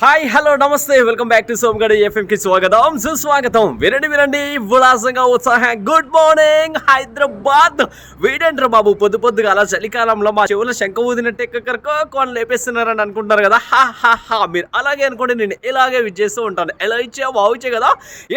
Hi hello నమస్తే welcome back to సోమగఢ FM కి స్వాగతం సుస్వాగతం. వినండి ఉల్లాసంగా ఉత్సాహం. Good morning Hyderabad. వీడేంట్రా బాబు పొద్దుగా అలా చలికాలంలో మా చెవుల శంఖ ఊదినట్టు ఎక్కడికో లేపేస్తున్నారని అనుకుంటారు కదా. హా మీరు అలాగే అనుకోండి, నేను ఇలాగే విచ్చేస్తూ ఉంటాను. ఎలా ఇచ్చే కదా.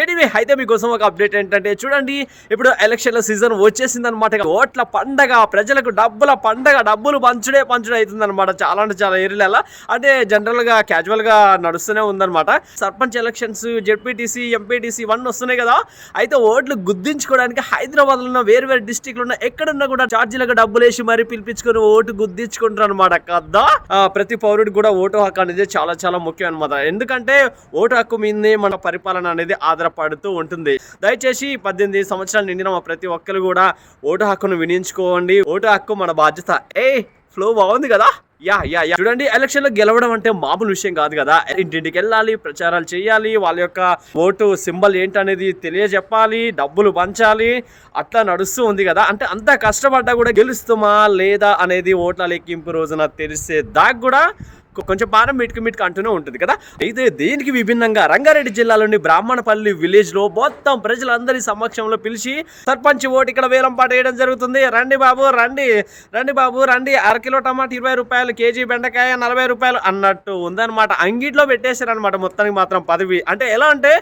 ఎనివే అయితే మీకోసం ఒక అప్డేట్ ఏంటంటే చూడండి, ఇప్పుడు ఎలక్షన్ల సీజన్ వచ్చేసింది అనమాట. ఓట్ల పండగ, ప్రజలకు డబ్బుల పండగ, డబ్బులు పంచుడే అవుతుంది అనమాట. చాలా అంటే చాలా ఏరియాల అంటే జనరల్ గా క్యాజువల్ గా నడుస్తూనే ఉందన్నమాట. సర్పంచ్ ఎలక్షన్స్, జెడ్పీటీసీ, ఎంపీటీసీ ఇవన్నీ వస్తున్నాయి కదా. అయితే ఓట్లు గుద్దించుకోవడానికి హైదరాబాద్ లో ఉన్న వేరు డిస్ట్రిక్ట్లు ఉన్న ఎక్కడున్నా కూడా ఛార్జీలకు డబ్బులు వేసి మరీ పిలిపించుకొని ఓటు గుద్దించుకుంటారు అనమాట కదా. ప్రతి పౌరుడికి కూడా ఓటు హక్కు అనేది చాలా చాలా ముఖ్యం అనమాట. ఎందుకంటే ఓటు హక్కు మీదే మన పరిపాలన అనేది ఆధారపడుతూ ఉంటుంది. దయచేసి 18 సంవత్సరాలు నిండిన ప్రతి ఒక్కరు కూడా ఓటు హక్కును వినియోగించుకోండి. ఓటు హక్కు మన బాధ్యత. ఫ్లో బాగుంది కదా. యా చూడండి, ఎలక్షన్ లో గెలవడం అంటే మామూలు విషయం కాదు కదా. ఇంటింటికి వెళ్ళాలి, ప్రచారాలు చేయాలి, వాళ్ళ యొక్క ఓటు సింబల్ ఏంటనేది తెలియజెప్పాలి, డబ్బులు పంచాలి, అట్లా నడుస్తూ ఉంది కదా. అంటే అంత కష్టపడ్డా కూడా గెలుస్తామా లేదా అనేది ఓట్ల లెక్కింపు రోజున తెలిసే దాకా కూడా కొంచెం భారం మిటికి అంటూనే ఉంటుంది కదా. అయితే దీనికి విభిన్నంగా రంగారెడ్డి జిల్లాలోని బ్రాహ్మణపల్లి విలేజ్ లో మొత్తం ప్రజలందరి సమక్షంలో పిలిచి సర్పంచ్ ఓటు ఇక్కడ వేలం పాట వేయడం జరుగుతుంది. రండి బాబు రండి, అరకిలో టమాటా 20 రూపాయలు, కేజీ బెండకాయ 40 రూపాయలు అన్నట్టు ఉందన్నమాట. అంగిట్లో పెట్టేశారు అనమాట. మొత్తానికి మాత్రం పదవి అంటే ఎలా అంటే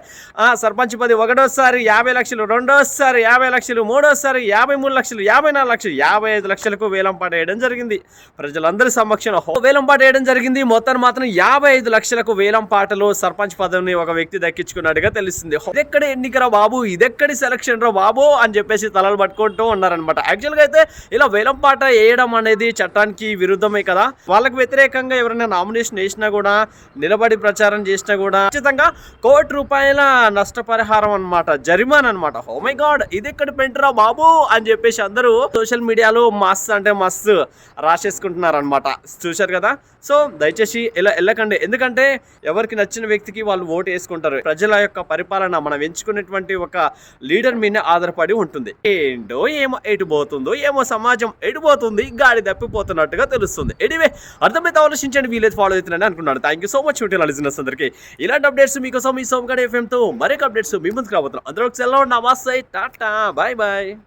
సర్పంచ్ పది ఒకటోసారి 50 లక్షలు, రెండోసారి 50 లక్షలు, మూడోసారి 53 లక్షలు, 54 లక్షలు, 55 లక్షలకు వేలం పాట వేయడం జరిగింది. ప్రజలందరి సమక్షంలో వేలం పాట వేయడం జరిగింది. మొత్తాన్ని మాత్రం 55 లక్షలకు వేలం పాటలో సర్పంచ్ పదవిని ఒక వ్యక్తి దక్కించుకున్నట్టుగా తెలుస్తుంది. ఇదెక్కడి ఎన్నికరా బాబు, ఇదెక్కడి సెలక్షన్ రా బాబు అని చెప్పేసి తలలు పట్టుకుంటూ ఉన్నారనమాట. యాక్చువల్ గా అయితే ఇలా వేలం పాట వేయడం అనేది చట్టానికి విరుద్ధమే కదా. వాళ్ళకి వ్యతిరేకంగా ఎవరైనా నామినేషన్ వేసినా కూడా, నిలబడి ప్రచారం చేసినా కూడా ఖచ్చితంగా ₹1,00,00,000 నష్టపరిహారం అనమాట, జరిమానా అనమాట. ఓ మై గాడ్, ఇదెక్కడి పెంటరా బాబు అని చెప్పేసి అందరూ సోషల్ మీడియాలో మస్తు రాసేసుకుంటున్నారు అనమాట. చూశారు కదా. సో దయచేసి ఇలా వెళ్ళకండి. ఎందుకంటే ఎవరికి నచ్చిన వ్యక్తికి వాళ్ళు ఓటు వేసుకుంటారు. ప్రజల యొక్క పరిపాలన మనం ఎంచుకునేటువంటి ఒక లీడర్ మీదనే ఆధారపడి ఉంటుంది. ఏంటో ఏమో ఎటుపోతుందో ఏమో, సమాజం ఎటుపోతుంది, గాడి తప్పిపోతున్నట్టుగా తెలుస్తుంది. ఎనివే అర్థమైతే ఆలోచించండి, వీలైతే ఫాలో అవుతున్నాను అనుకున్నాను. Thank you so much listeners అందరికీ. ఇలాంటి అప్డేట్స్ మీకోసం ఈ సోమగఢ FM తో మరొక అప్డేట్స్ మీ ముందుకు రాబోతున్నాం. అందరూ సెలవు, నమస్తే, టాటా, బాయ్.